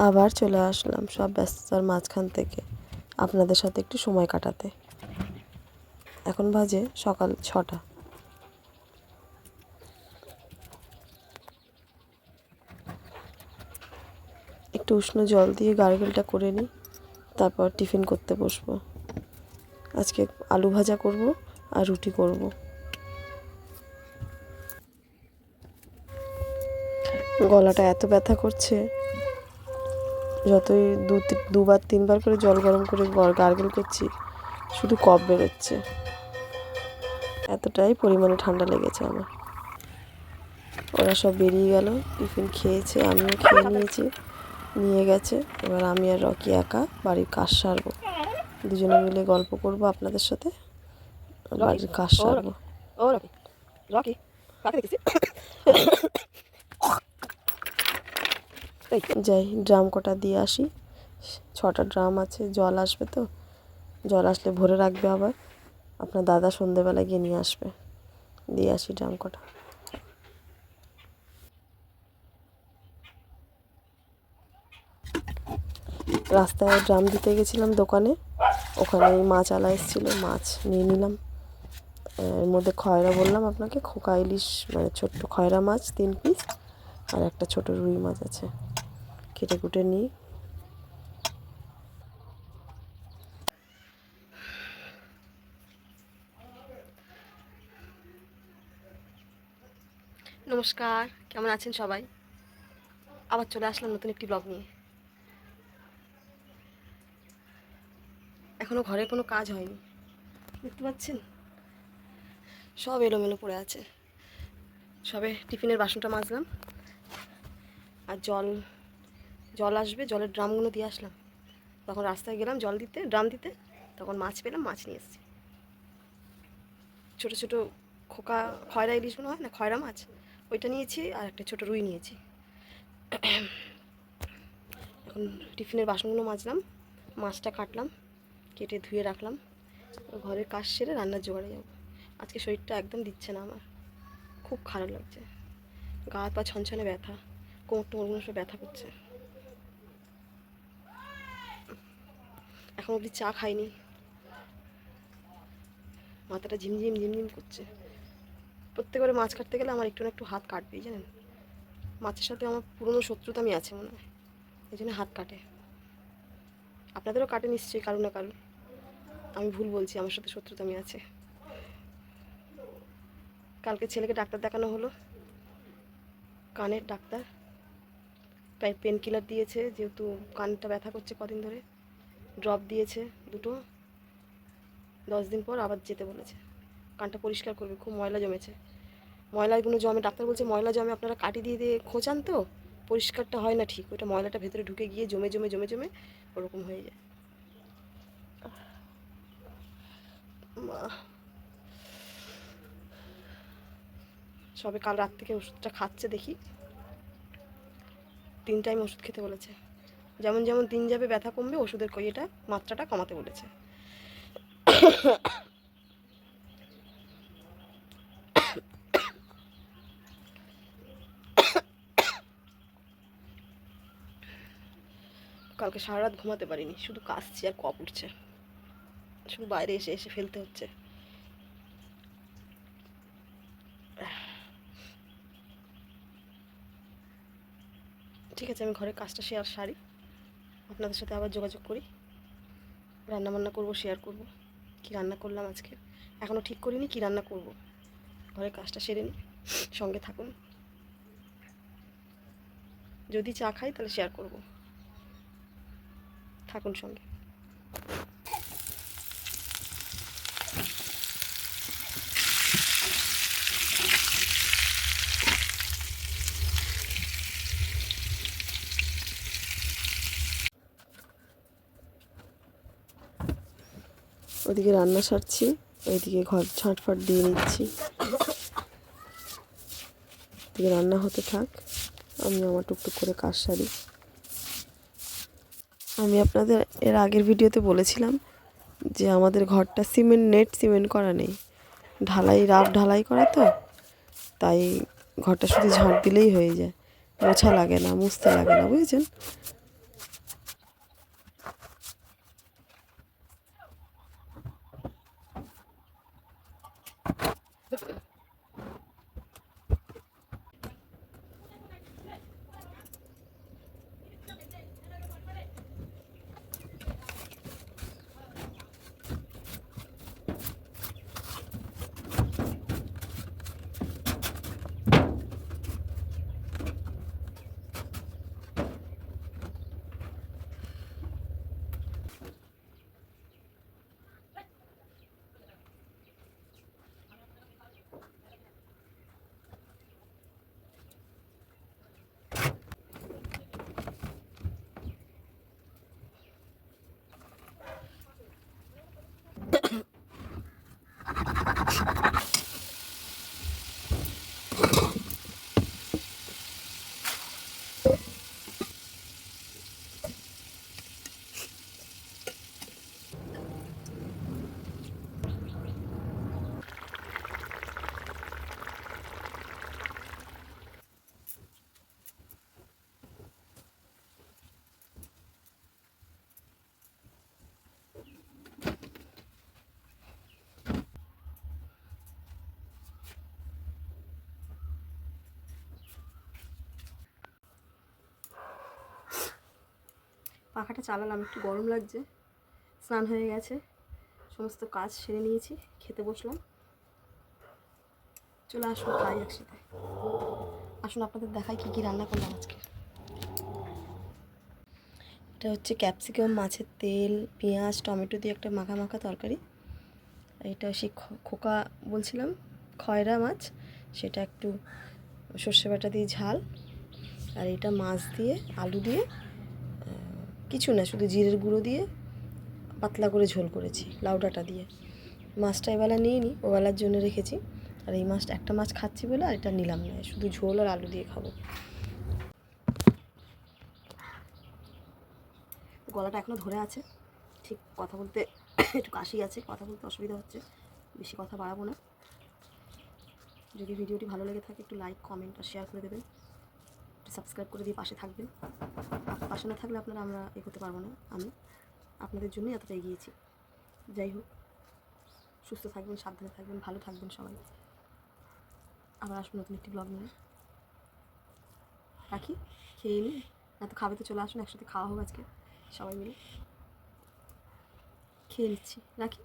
আবার চলে আসলাম সব ব্যস্ততার মাঝখান থেকে আপনাদের সাথে একটু সময় কাটাতে। এখন বাজে সকাল 6টা। একটু উষ্ণ জল দিয়ে গার্গেলটা করে নিই, তারপর টিফিন করতে বসবো। আজকে আলু ভাজা করব আর রুটি করব। গলাটা এত ব্যথা করছে, যতই দুবার তিনবার করে জল গরম করে গার্গেল করছি, শুধু কফ বেরোচ্ছে। এতটাই পরিমাণে ঠান্ডা লেগেছে আমার। ওরা সব বেরিয়ে গেল, টিফিন খেয়েছে, আমিও খেয়ে নিয়েছি, নিয়ে গেছে। এবার আমি আর রকি একা বাড়ির কাজ সারবো, দুজনে মিলে গল্প করব আপনাদের সাথে, বাড়ির কাজ সারবো। যাই ড্রাম কটা দিয়ে আসি, 6টা ড্রাম আছে, জল আসবে তো, জল আসলে ভরে রাখবে। আবার আপনার দাদা সন্ধেবেলা গিয়ে নিয়ে আসবে, দিয়ে আসি ড্রাম কটা। রাস্তায় ড্রাম দিতে গেছিলাম দোকানে, ওখানে মাছ আলা এসেছিলো, মাছ নিয়ে নিলাম। এর মধ্যে খয়রা বললাম আপনাকে, খোকা ইলিশ মানে ছোট্ট খয়রা মাছ 3 পিস, আর একটা ছোট রুই মাছ আছে, কেটে কুটে নিই। নমস্কার, কেমন আছেন সবাই? আবার চলে আসলাম নতুন একটি ব্লগ নিয়ে। এখনও ঘরে কোনো কাজ হয়নি, দেখতে পাচ্ছেন সব এলোমেলো পড়ে আছে। সবে টিফিনের বাসনটা মাজলাম, আর জল আসবে, জলের ড্রামগুলো দিয়ে আসলাম। তখন রাস্তায় গেলাম জল দিতে, ড্রাম দিতে, তখন মাছ পেলাম, মাছ নিয়ে এসেছি। ছোটো ছোটো খয়রা ইলিশ মনে হয় না, খয়রা মাছ, ওইটা নিয়েছি, আর একটা ছোটো রুই নিয়েছি। এখন টিফিনের বাসনগুলো মাজলাম, মাছটা কাটলাম, কেটে ধুয়ে রাখলাম, ঘরের কাজ সেরে রান্নার জোগাড়ে যাব। আজকে শরীরটা একদম দিচ্ছে না আমার, খুব খারাপ লাগছে, গা হাত পা ছনছনে ব্যথা, কোমর টোমরগুলো সব ব্যথা করছে। এখন অবধি চা খাইনি, মাথাটা ঝিমঝিম ঝিমঝিম করছে। প্রত্যেকবারে মাছ কাটতে গেলে আমার একটু না একটু হাত কাটবেই, জানেন। মাছের সাথে আমার পুরনো শত্রুতামি আছে মনে হয়, এই জন্য হাত কাটে। আপনাদেরও কাটে নিশ্চয়ই কারো না কারো, আমি ভুল বলছি, আমার সাথে শত্রুতামি আছে। কালকে ছেলেকে ডাক্তার দেখানো হলো, কানের ডাক্তার, পেন কিলার দিয়েছে, যেহেতু কানটা ব্যথা করছে কদিন ধরে, ড্রপ দিয়েছে 2টো, 10 দিন পর আবার যেতে বলেছে। কানটা পরিষ্কার করবে, খুব ময়লা জমেছে, ময়লাগুলো জমে, ডাক্তার বলছে ময়লা জমে, আপনারা কাটি দিয়ে দিয়ে খোঁচান তো পরিষ্কারটা হয় না ঠিক, ওইটা ময়লাটা ভেতরে ঢুকে গিয়ে জমে জমে জমে জমে ওরকম হয়ে যায়। সবে কাল রাত থেকে ওষুধটা খাচ্ছে, দেখি 3 টাইম ওষুধ খেতে বলেছে। যেমন যেমন দিন যাবে ব্যথা কমবে, ওষুধের এটা মাত্রাটা কমাতে বলেছে। কালকে সারা রাত ঘুমাতে পারিনি, শুধু কাশছি আর কফ উঠছে, শুধু বাইরে এসে এসে ফেলতে হচ্ছে। ঠিক আছে, আমি ঘরের কাজটা সারি, আপনাদের সাথে আবার যোগাযোগ করি। রান্নাবান্না করবো, শেয়ার করব কি রান্না করলাম আজকে, এখনও ঠিক করিনি কি রান্না করব। ঘরের কাজটা সেরে নিই, সঙ্গে থাকুন। যদি চা খাই তাহলে শেয়ার করব, থাকুন সঙ্গে। ওদিকে রান্না সারছি, ওইদিকে ঘর ঝাঁটফাট দিয়ে নিচ্ছি। ওদিকে রান্না হতে থাক, আমি আমার টুকটুক করে কাজ সারি। আমি আপনাদের এর আগের ভিডিওতে বলেছিলাম যে আমাদের ঘরটা নেট সিমেন্ট করা নেই, রাফ ঢালাই করা, তো তাই ঘরটা শুধু ঝাঁট দিলেই হয়ে যায়, মোছা লাগে না, মুছতে লাগে না, বুঝেছেন। পাখাটা চালালাম, একটু গরম লাগছে। স্নান হয়ে গেছে, সমস্ত কাজ সেরে নিয়েছি, খেতে বসলাম। চলে আসুন খাই একসাথে। আসুন আপনাদের দেখাই কী কী রান্না করলাম আজকে। এটা হচ্ছে ক্যাপসিকাম, মাছের তেল, পেঁয়াজ, টমেটো দিয়ে একটা মাখা মাখা তরকারি। এটা সেই খোকা বলছিলাম খয়রা মাছ, সেটা একটু সর্ষে বাটা দিয়ে ঝাল। আর এটা মাছ দিয়ে আলু দিয়ে কিছু না, শুধু জিরের গুঁড়ো দিয়ে পাতলা করে ঝোল করেছি লাউ ডাঁটা দিয়ে। মাছটা এবেলা নিয়ে নিই, ওবেলার জন্য রেখেছি। আর এই মাছটা একটা মাছ খাচ্ছি বলে আর এটা নিলাম না, শুধু ঝোল আর আলু দিয়ে খাবো। গলাটা এখনও ধরে আছে, ঠিক কথা বলতে একটু কাশি আছে, কথা বলতে অসুবিধা হচ্ছে। বেশি কথা বাড়াবো না। যদি ভিডিওটি ভালো লেগে থাকে একটু লাইক, কমেন্ট আর শেয়ার করে দেবেন। একটু সাবস্ক্রাইব করে দিয়ে পাশে থাকবেন। পাশে না থাকলে আমরা এগোতে পারবো না। আমি আপনাদের জন্যই এতটা এগিয়েছি। যাই হোক, সুস্থ থাকবেন, সাবধানে থাকবেন, ভালো থাকবেন সবাই। আবার আসবো নতুন একটি ব্লগ নিয়ে। রাখি, খেয়ে নিই। না তো খাবে তো চলে আসুন, একসাথে খাওয়া হোক আজকে সবাই মিলে। খেয়ে নিচ্ছি, রাখি।